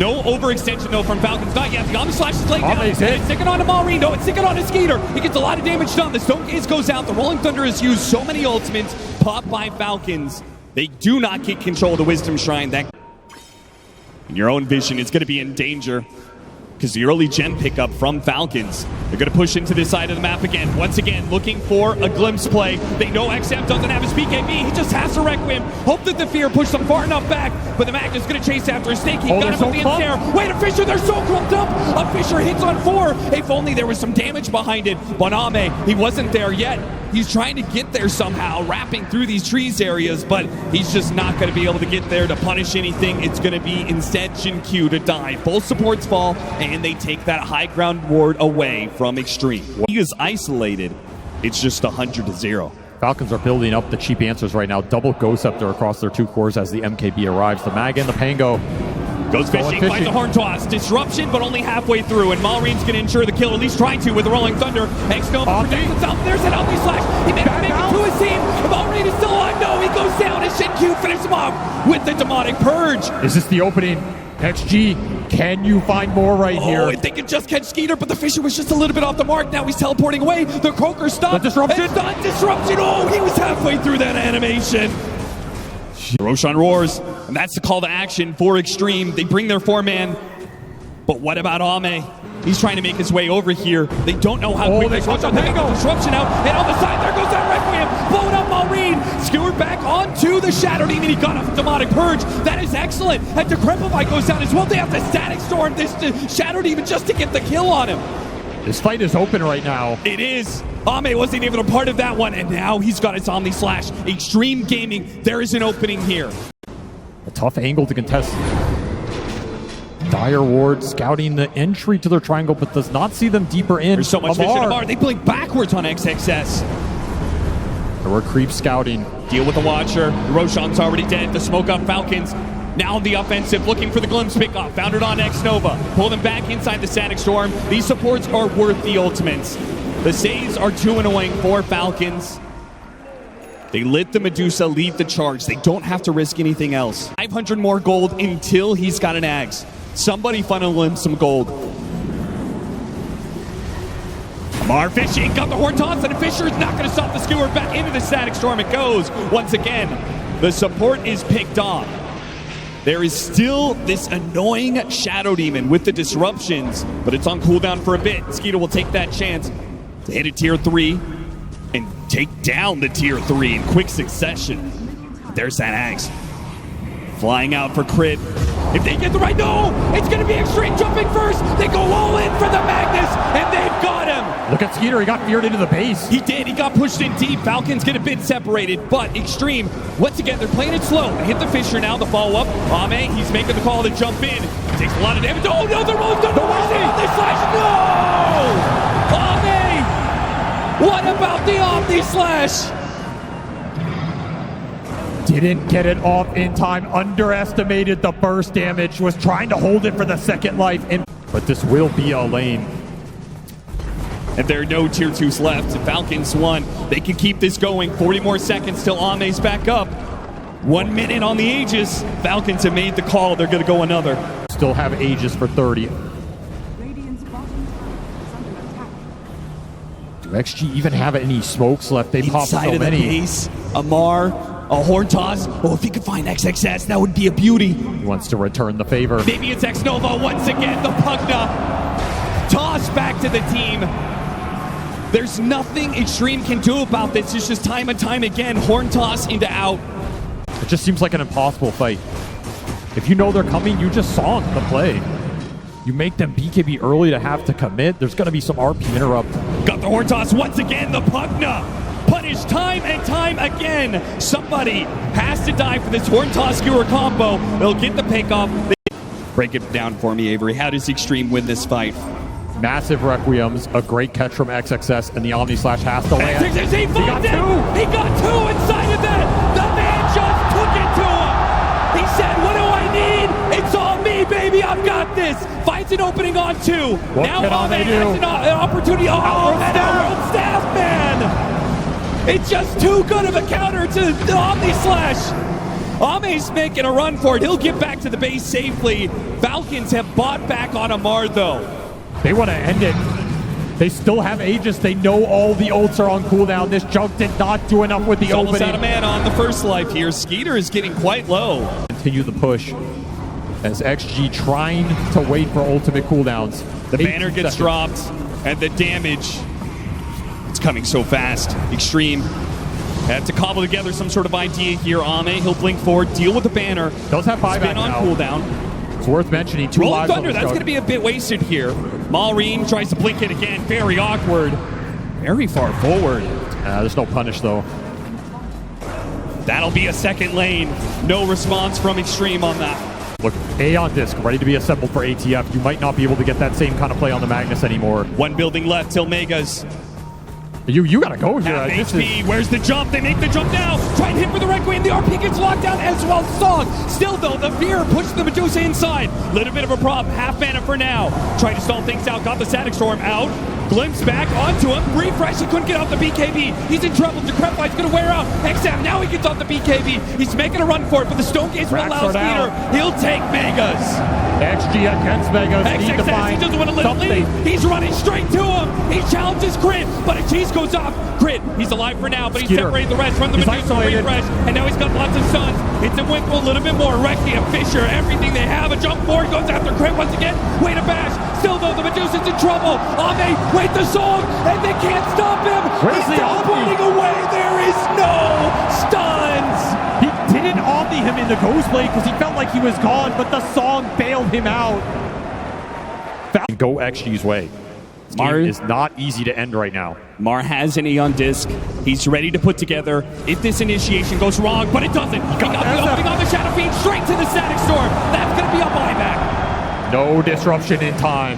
No overextension, though, from Falcons. Not yet. The Omni Slash is laid down. It's sticking on to Maureen. No, it's sticking on to Skeeter. He gets a lot of damage done. The Stone Gaze goes out. The Rolling Thunder has used so many ultimates. caught by Falcons. They do not get control of the Wisdom Shrine. That, in your own vision, is going to be in danger because the early gem pickup from Falcons. They're going to push into this side of the map again. Once again, looking for a glimpse play. They know XM doesn't have his BKB. He just has to Requiem. Hope that the Fear pushed them far enough back, but the Magnus is going to chase after a Snaky. Got him with the ensnare. Wait, a Fissure, they're so clumped up. A Fissure hits on 4. If only there was some damage behind it. But Ame, he wasn't there yet. He's trying to get there somehow, wrapping through these trees areas, but he's just not going to be able to get there to punish anything. It's going to be instead Q to die. Both supports fall, and they take that high ground ward away from Extreme. He is isolated. It's just 100-0. Falcons are building up the cheap answers right now. Double Ghost Scepter across their 2 cores as the MKB arrives. The Mag and the Pango. Goes fishing, finds a Horn Toss. Disruption, but only halfway through. And Malreen's going to ensure the kill, at least trying to, with the Rolling Thunder. X-Nova protects himself. There's an Omni Slash. He may make it to his team. Malreen is still on. No, he goes down. And Q finishes him off with the Demonic Purge. Is this the opening? XG, can you find more right here? If they can just catch Skeeter, but the Fissure was just a little bit off the mark. Now he's teleporting away. The Croaker stopped. The disruption. It's not disruption. Oh, he was halfway through that animation. Roshan roars, and that's the call to action for Extreme. They bring their 4-man, but what about Ame? He's trying to make his way over here. They don't know how quick they go. They go disruption out, and on the side there goes that Requiem, blowing up Malreen, skewered back onto the Shadow Demon. He got off the Demonic Purge. That is excellent. And Decrepify goes down as well. They have to Static Storm this Shadow Demon just to get the kill on him. This fight is open right now. It is. Ame wasn't even a part of that one, and now he's got his Omni Slash. Extreme Gaming, there is an opening here. A tough angle to contest. Dire Ward scouting the entry to their triangle, but does not see them deeper in. There's so much vision. Amar, they blink backwards on XXS. There were creep scouting. Deal with the Watcher. Roshan's already dead. The smoke up Falcons. Now on the offensive, looking for the glimpse pickoff. Found it on X-Nova. Pull them back inside the Static Storm. These supports are worth the ultimates. The saves are too annoying for Falcons. They let the Medusa lead the charge. They don't have to risk anything else. 500 more gold until he's got an Axe. Somebody funnel him some gold. Amar fishing, got the Horn Toss, and Fissure is not going to stop the skewer. Back into the Static Storm it goes. Once again, the support is picked off. There is still this annoying Shadow Demon with the disruptions, but it's on cooldown for a bit. Skeeter will take that chance to hit a tier 3 and take down the tier 3 in quick succession. There's that Axe. Flying out for crit. If they get the right, no! It's going to be Extreme jumping first. They go all in for the Magnus, and they've got him. Look at Skeeter, he got feared into the base. He did, he got pushed in deep. Falcons get a bit separated, but Extreme, once again, they're playing it slow. They hit the Fissure now, the follow-up. Ame, he's making the call to jump in. Takes a lot of damage. Oh no, they're rolling thunder. Omni Slash, no! Ame! What about the Omni Slash? Didn't get it off in time, underestimated the burst damage, was trying to hold it for the second life, but this will be a lane. And there are no tier 2s left. Falcons won. They can keep this going. 40 more seconds till Ame's back up. 1 minute on the Aegis. Falcons have made the call. They're going to go another. Still have Aegis for 30. Do XG even have any smokes left? They popped so Inside of many. the base, Amar, a Horn Toss. Oh, if he could find XXS, that would be a beauty. He wants to return the favor. Maybe it's X-Nova once again. The Pugna. Toss back to the team. There's nothing Extreme can do about this. It's just time and time again. Horn Toss into out. It just seems like an impossible fight. If you know they're coming, you just saw the play. You make them BKB early to have to commit. There's going to be some RP interrupt. Got the Horn Toss once again. The Pugna. Punished time and time again. Somebody has to die for this Horn Toss skewer combo. They'll get the pick off. Break it down for me, Avery. How does Extreme win this fight? Massive Requiems, a great catch from XXS, and the Omni Slash has to land. He got two! He got two inside of that! The man just took it to him! He said, what do I need? It's all me, baby! I've got this! Finds an opening on 2. What now can Ame has an opportunity. Oh, that Outworld Staff, man! It's just too good of a counter to the Omni Slash! Ame's making a run for it. He'll get back to the base safely. Falcons have bought back on Amar, though. They want to end it. They still have Aegis. They know all the ults are on cooldown. This junk did not do enough with the Almost opening. out of man on the first life here. Skeeter is getting quite low. Continue the push as XG trying to wait for ultimate cooldowns. The banner gets dropped, and the damage, it's coming so fast. Extreme had to cobble together some sort of idea here. Ame, he'll blink forward, deal with the banner. Does have buyback Spin on now. cooldown. It's worth mentioning. 2 Rolling lives Thunder, on that's going to be a bit wasted here. Malrine tries to blink it again. Very awkward. Very far forward. There's no punish, though. That'll be a second lane. No response from Extreme on that. Look, A on disc, ready to be assembled for ATF. You might not be able to get that same kind of play on the Magnus anymore. One building left till Megas. You gotta go here. Half HP, where's the jump? They make the jump now. Try and hit for the Requiem. The RP gets locked down as well. Song. Still though, the Fear pushes the Medusa inside. Little bit of a problem. Half mana for now. Trying to stall things out. Got the Static Storm out. Glimpse back onto him. Refresh. He couldn't get off the BKB. He's in trouble. Decrepify's gonna wear out. XM. Now he gets off the BKB. He's making a run for it, but the Stone Gaze will allow Skeeter. He'll take Megas. XG against Megas. Need to find he doesn't want to let him lead. He's running straight to him. He challenges Crit, but a cheese goes off. Crit, he's alive for now, but he's separated the rest from the Medusa refresh, and now he's got lots of stuns. It's a win for a little bit more. Requiem, Fisher, everything they have. A jump forward, goes after Crit once again. Way to bash. Still though, the Medusa's in trouble. Ame, wait the song, and they can't stop him. Where's he's teleporting away. There is no stuns. He didn't omni him in the ghost blade because he felt like he was gone, but the song bailed him out. Go XG's way. This game is not easy to end right now. Mar has an E on disc. He's ready to put together if this initiation goes wrong, but it doesn't. He got the opening on the Shadow Fiend straight to the Static Storm. That's going to be a buyback. No disruption in time.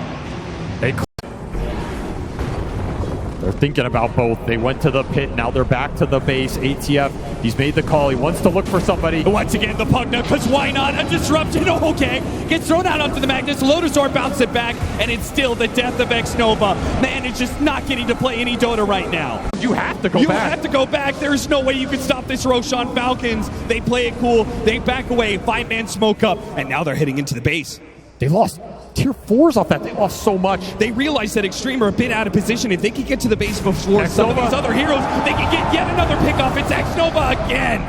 They're thinking about both. They went to the pit, now they're back to the base. ATF, he's made the call. He wants to look for somebody. Once again, the Pugna, because why not? A disruption, okay. Gets thrown out onto the Magnus. Lotusaur bounces it back, and it's still the death of X-Nova. Man, it's just not getting to play any Dota right now. You have to go back. You have to go back. There's no way you can stop this Roshan Falcons. They play it cool. They back away. 5-man smoke up, and now they're heading into the base. They lost tier 4s off that. They lost so much. They realize that Extreme are a bit out of position. If they can get to the base before some of these other heroes, they can get yet another pickoff. It's X-Nova again.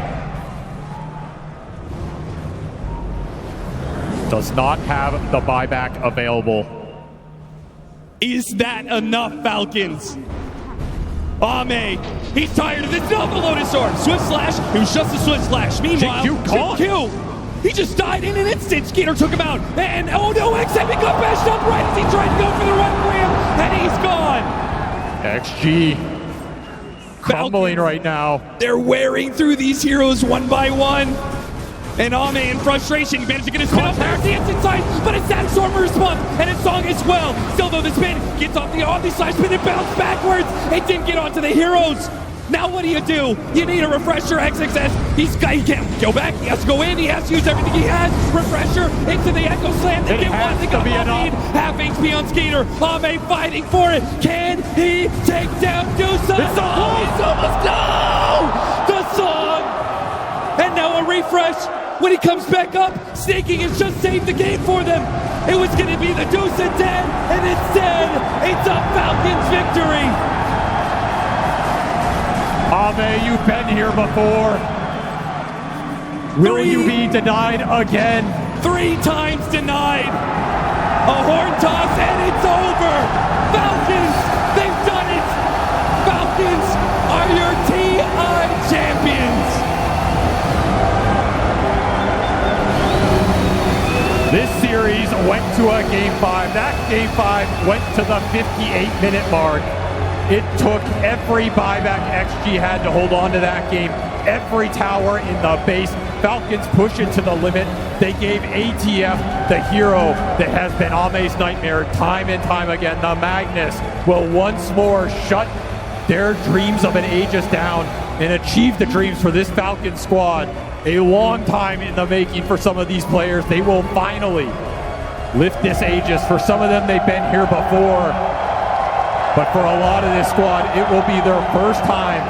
Does not have the buyback available. Is that enough, Falcons? Ame, he's tired of this. No, the Lotus Orb. Swift Slash. It was just a Swift Slash. Meanwhile, JQ, he just died in an instant. Skeeter took him out. And oh no, XM got bashed up right as he tried to go for the Requiem. And he's gone. XG crumbling right now. They're wearing through these heroes one by one. And Ame in frustration, he managed to get his spin up there. Dance inside, but it's that Storm response. And his song as well. Still though, the spin gets off the on-the-side spin and bounce backwards. It didn't get onto the heroes. Now what do? You need a refresher, XXS. He can't go back. He has to go in. He has to use everything he has. Refresher into the Echo Slam. They get one. They got lead. Half HP on Skeeter. Ame fighting for it. Can he take down Dusa? It's almost no! The song! And now a refresh. When he comes back up, Snaking has just saved the game for them. It was going to be the Dusa dead, and instead, it's a Falcons victory. Ame, you've been here before. Will you be denied again? 3 times denied. A horn toss and it's over. Falcons, they've done it. Falcons are your TI champions. This series went to a Game 5. That Game 5 went to the 58-minute mark. It took every buyback XG had to hold on to that game. Every tower in the base. Falcons push it to the limit. They gave ATF the hero that has been Ame's nightmare time and time again. The Magnus will once more shut their dreams of an Aegis down and achieve the dreams for this Falcon squad. A long time in the making for some of these players. They will finally lift this Aegis. For some of them, they've been here before. But for a lot of this squad, it will be their first time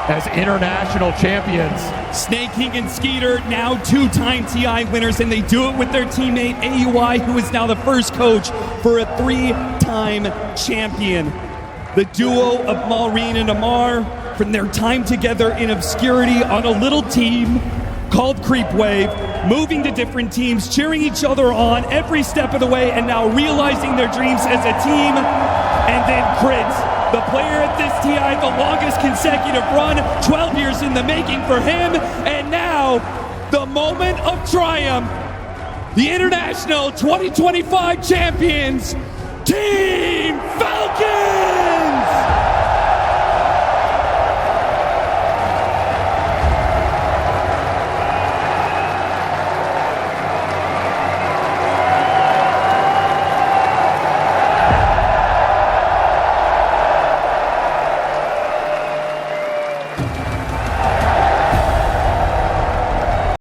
as international champions. Snaking and Skeeter, now 2-time TI winners, and they do it with their teammate AUI, who is now the first coach for a 3 five-time champion. The duo of Maureen and Amar, from their time together in obscurity on a little team called Creep Wave, moving to different teams, cheering each other on every step of the way, and now realizing their dreams as a team. And then Crits, the player at this TI, the longest consecutive run, 12 years in the making for him, and now the moment of triumph. The International 2025 champions, Team Falcons!